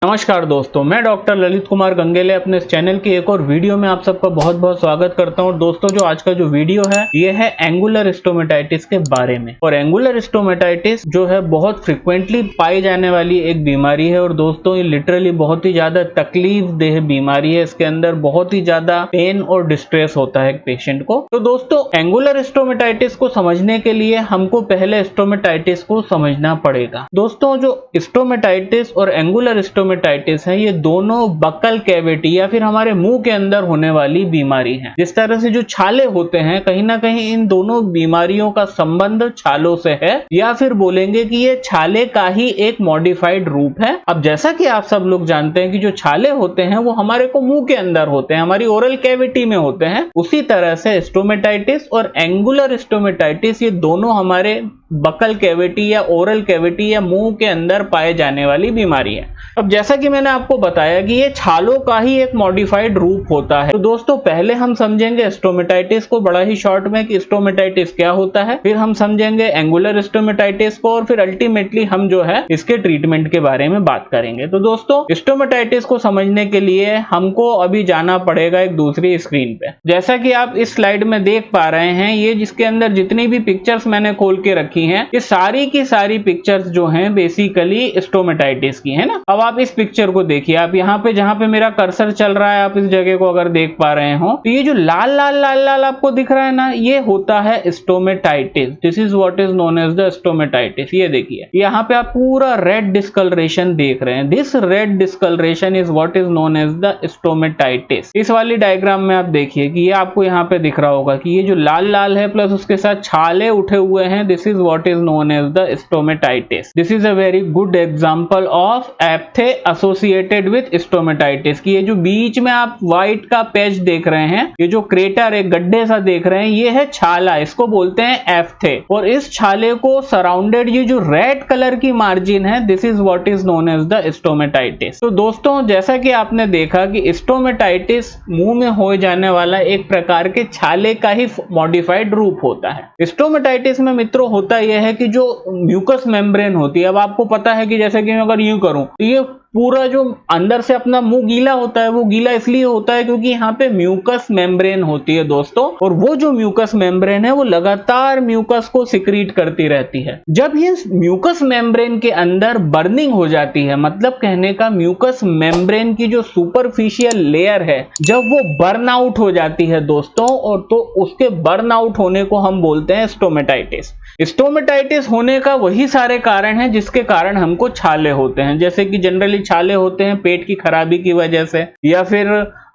नमस्कार दोस्तों, मैं डॉक्टर ललित कुमार गंगेले अपने इस चैनल की एक और वीडियो में आप सबका बहुत बहुत स्वागत करता हूं। दोस्तों, जो आज का जो वीडियो है ये है एंगुलर स्टोमेटाइटिस के बारे में। और एंगुलर स्टोमेटाइटिस जो है बहुत फ्रिक्वेंटली पाई जाने वाली एक बीमारी है। और दोस्तों, ये लिटरली बहुत ही ज्यादा तकलीफ देह बीमारी है। इसके अंदर बहुत ही ज्यादा पेन और डिस्ट्रेस होता है पेशेंट को। तो दोस्तों, एंगुलर स्टोमेटाइटिस को समझने के लिए हमको पहले स्टोमेटाइटिस को समझना पड़ेगा। दोस्तों, जो स्टोमेटाइटिस और एंगुलर स्टोमेटाइटिस है, ये दोनों बकल कैविटी या फिर हमारे मुंह के अंदर होने वाली बीमारी है। जिस तरह से जो छाले होते हैं, कहीं ना कहीं इन दोनों बीमारियों का संबंध छालों से है, या फिर बोलेंगे कि ये छाले का ही एक मॉडिफाइड रूप है। अब जैसा कि आप सब लोग जानते हैं कि जो छाले होते हैं वो हमारे को मुंह के अंदर होते हैं, हमारी ओरल कैविटी में होते हैं। उसी तरह से स्टोमेटाइटिस और एंगुलर स्टोमेटाइटिस ये दोनों हमारे बकल कैविटी या ओरल कैविटी या मुंह के अंदर पाए जाने वाली बीमारी है। अब जैसा कि मैंने आपको बताया कि ये छालों का ही एक मॉडिफाइड रूप होता है। तो दोस्तों, पहले हम समझेंगे स्टोमेटाइटिस को बड़ा ही शॉर्ट में कि स्टोमेटाइटिस क्या होता है, फिर हम समझेंगे एंगुलर स्टोमेटाइटिस को, और फिर अल्टीमेटली हम जो है इसके ट्रीटमेंट के बारे में बात करेंगे। तो दोस्तों, स्टोमेटाइटिस को समझने के लिए हमको अभी जाना पड़ेगा एक दूसरी स्क्रीन पे। जैसा कि आप इस स्लाइड में देख पा रहे हैं, ये जिसके अंदर जितनी भी पिक्चर्स मैंने खोल के रखी हैं, ये सारी की सारी पिक्चर्स जो हैं बेसिकली स्टोमेटाइटिस की है ना। अब आप इस पिक्चर को देखिए, आप यहाँ पे जहां पे मेरा कर्सर चल रहा है, आप इस जगह को अगर देख पा रहे हो, तो ये जो लाल लाल लाल लाल आपको दिख रहा है ना, ये होता है stomatitis. This is what is known as the stomatitis. ये देखिए, यहाँ पे आप पूरा रेड डिस्कलरेशन देख रहे हैं। This red discoloration is what is known as the stomatitis. इस वाली डायग्राम में आप देखिए कि ये आपको यहाँ पे दिख रहा होगा कि ये जो लाल लाल है प्लस उसके साथ छाले उठे हुए हैं, this is what is known as the stomatitis. This is a very good example of aphthae associated with stomatitis. की ये जो बीच में आप व्हाइट का पैच देख रहे हैं, ये जो क्रेटर एक गड्ढे सा देख रहे हैं, ये है छाला, इसको बोलते हैं एप्थे। और इस छाले को सराउंडेड ये जो रेड कलर की मार्जिन है, this is what is known as the stomatitis. तो दोस्तों, जैसा कि आपने देखा कि स्टोमेटाइटिस मुंह में हो जाने वाला एक प्रकार के छाले का ही मॉडिफाइड रूप होता है। स्टोमेटाइटिस में मित्रों होता यह है कि जो म्यूकस मेम्ब्रेन होती है, अब आपको पता है कि जैसे कि मैं अगर यूं करूं तो ये पूरा जो अंदर से अपना मुंह गीला होता है, वो गीला इसलिए होता है क्योंकि यहाँ पे म्यूकस मेम्ब्रेन होती है दोस्तों। और वो जो म्यूकस मेम्ब्रेन है वो लगातार म्यूकस को सिक्रीट करती रहती है। जब ये म्यूकस मेम्ब्रेन के अंदर बर्निंग हो जाती है, मतलब कहने का म्यूकस मेम्ब्रेन की जो सुपरफिशियल लेयर है, जब वो बर्न आउट हो जाती है दोस्तों, और तो उसके बर्न आउट होने को हम बोलते हैं स्टोमेटाइटिस। स्टोमेटाइटिस होने का वही सारे कारण हैं जिसके कारण हमको छाले होते हैं। जैसे कि जनरली छाले होते हैं पेट की खराबी की वजह से, या फिर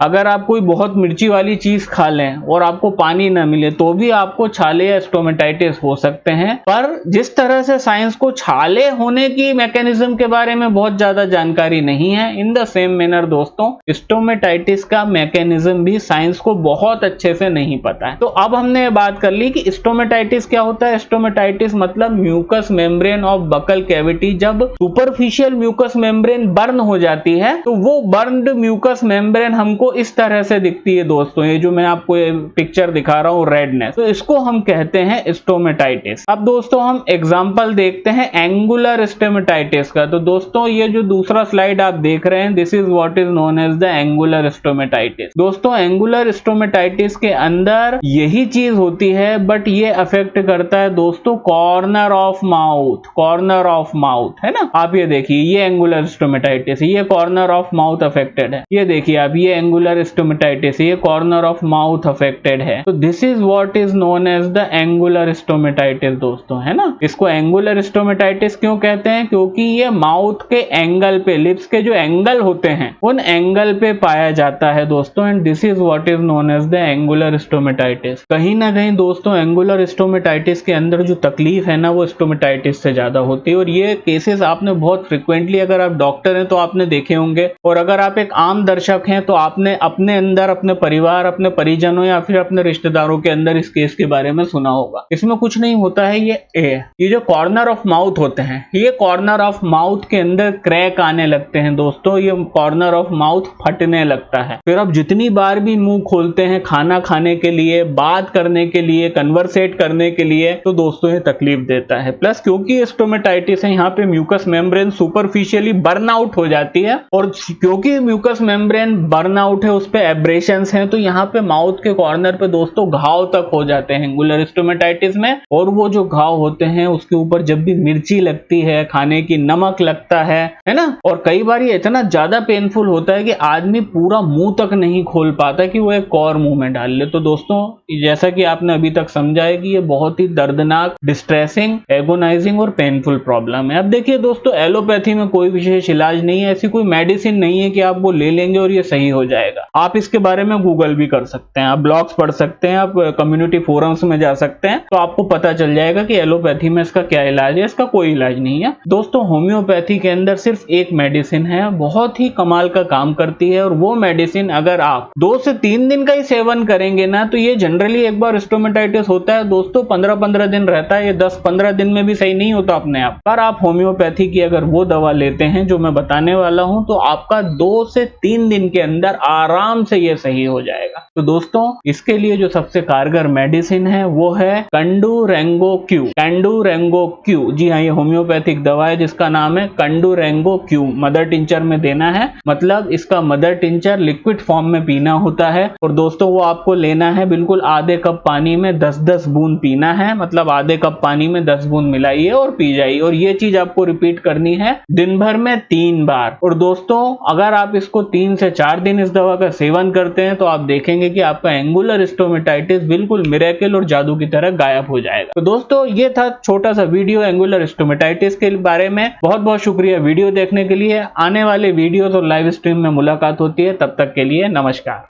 अगर आप कोई बहुत मिर्ची वाली चीज खा लें और आपको पानी न मिले तो भी आपको छाले या स्टोमेटाइटिस हो सकते हैं। पर जिस तरह से साइंस को छाले होने की मैकेनिज्म के बारे में बहुत ज्यादा जानकारी नहीं है, इन द सेम मैनर दोस्तों, स्टोमेटाइटिस का मैकेनिज्म भी साइंस को बहुत अच्छे से नहीं पता है। तो अब हमने बात कर ली कि स्टोमेटाइटिस क्या होता है। स्टोमेटाइटिस मतलब mucus membrane of buccal cavity, जब सुपरफिशियल म्यूकस मेम्ब्रेन बर्न हो जाती है तो वो बर्न्ड म्यूकस मेम्ब्रेन हमको इस तरह से दिखती है दोस्तों। ये जो मैं आपको पिक्चर दिखा रहा हूं रेडनेस, तो इसको हम कहते हैं स्टोमेटाइटिस। अब दोस्तों, हम एग्जांपल देखते हैं एंगुलर स्टोमेटाइटिस का। तो दोस्तों, ये जो दूसरा स्लाइड आप देख रहे हैं, this is what is known as the angular stomatitis. दोस्तों, एंगुलर स्टोमेटाइटिस के अंदर यही चीज होती है, बट ये अफेक्ट करता है दोस्तों corner of mouth. Corner of mouth है ना, आप ये देखिए, ये एंगुलर स्टोमेटाइटिस, ये कॉर्नर ऑफ माउथ अफेक्टेड है। ये देखिए आप, ये एंगुलर स्टोमेटाइटिस, ये कॉर्नर ऑफ माउथ अफेक्टेड है। तो this is what is known as the angular stomatitis दोस्तों, है ना। इसको एंगुलर स्टोमेटाइटिस क्यों कहते हैं? क्योंकि ये माउथ के एंगल पे, लिप्स के जो एंगल होते हैं, उन एंगल पे पाया जाता है दोस्तों। And this is what is known as the angular stomatitis. कहीं ना कहीं दोस्तों, एंगुलर स्टोमेटाइटिस के अंदर जो तकलीफ है ना, वो स्टोमेटाइटिस से ज्यादा होती है। और ये केसेस आपने बहुत फ्रिक्वेंटली, अगर आप डॉक्टर हैं तो आपने देखे होंगे, और अगर आप एक आम दर्शक हैं तो आपने अपने अंदर, अपने परिवार, अपने परिजनों या फिर अपने रिश्तेदारों के अंदर इस केस के बारे में सुना होगा। इसमें कुछ नहीं होता है, ये जो कॉर्नर ऑफ माउथ होते हैं, ये कॉर्नर ऑफ माउथ के अंदर क्रैक आने लगते हैं दोस्तों, ये कॉर्नर ऑफ माउथ फटने लगता है। फिर आप जितनी बार भी मुंह खोलते हैं खाना खाने के लिए, बात करने के लिए, कन्वर्सेट करने के लिए, तो दोस्तों ये तकलीफ देता है। प्लस क्योंकि स्टोमेटाइटिस है, यहाँ पे mucus membrane superficially burn out हो जाती है, और क्योंकि म्यूकस मेम्ब्रेन बर्न आउट है, उस पे एब्रेशंस हैं, तो यहाँ पे माउथ के कॉर्नर पे दोस्तों घाव तक हो जाते हैं एंगुलर स्टोमेटाइटिस में। और वो जो घाव होते हैं उसके ऊपर जब भी मिर्ची लगती है, खाने की नमक लगता है ना, और कई बार ये इतना ज्यादा पेनफुल होता है कि आदमी पूरा मुंह तक नहीं खोल पाता कि वो एक और मुंह में डाल ले। तो दोस्तों जैसा कि आपने अभी तक समझा है कि ये बहुत ही दर्दनाक, डिस्ट्रेसिंग, एगोनाइजिंग और पेनफुल प्रॉब्लम है। अब देखिए दोस्तों, एलोपैथी में कोई विशेष इलाज नहीं है, ऐसी कोई मेडिसिन नहीं है कि आप वो ले लेंगे और ये सही हो जाएगा। आप इसके बारे में गूगल भी कर सकते हैं, आप ब्लॉग्स पढ़ सकते हैं, आप कम्युनिटी फोरम्स में जा सकते हैं, तो आपको पता चल जाएगा कि एलोपैथी में इसका क्या इलाज है। इसका कोई इलाज नहीं है दोस्तों। होम्योपैथी के अंदर सिर्फ एक मेडिसिन है, बहुत ही कमाल का काम करती है, और वो मेडिसिन अगर आप 2 से 3 दिन का ही सेवन करेंगे ना, तो ये जनरली एक बार स्टोमेटाइटिस होता है दोस्तों 15-15 दिन रहता है, ये 10-15 दिन में भी सही नहीं होता अपने आप। पर आप होम्योपैथी की अगर वो दवा लेते हैं जो मैं बताने वाला हूं, तो आपका 2 से 3 दिन के अंदर आराम से ये सही हो जाएगा। तो दोस्तों इसके लिए जो सबसे कारगर मेडिसिन है वो है कंडूरेंगो क्यू। कंडूरेंगो क्यू, जी हाँ, ये होम्योपैथिक दवा है जिसका नाम है कंडूरेंगो क्यू। मदर टिंचर में देना है, मतलब इसका मदर टिंचर लिक्विड फॉर्म में पीना होता है। और दोस्तों वो आपको लेना है बिल्कुल आधे कप पानी में 10-10 बूंद पीना है, मतलब आधे कप पानी में 10 बूंद मिलाइए और पी जाइए। और ये चीज आपको रिपीट करनी है दिन भर में 3 बार। और दोस्तों अगर आप इसको 3 से 4 दिन इस दवा का सेवन करते हैं, तो आप देखेंगे कि आपका एंगुलर स्टोमेटाइटिस बिल्कुल मिरेकल और जादू की तरह गायब हो जाएगा। तो दोस्तों ये था छोटा सा वीडियो एंगुलर स्टोमेटाइटिस के बारे में। बहुत बहुत शुक्रिया वीडियो देखने के लिए। आने वाले वीडियोस और लाइव स्ट्रीम में मुलाकात होती है, तब तक के लिए नमस्कार।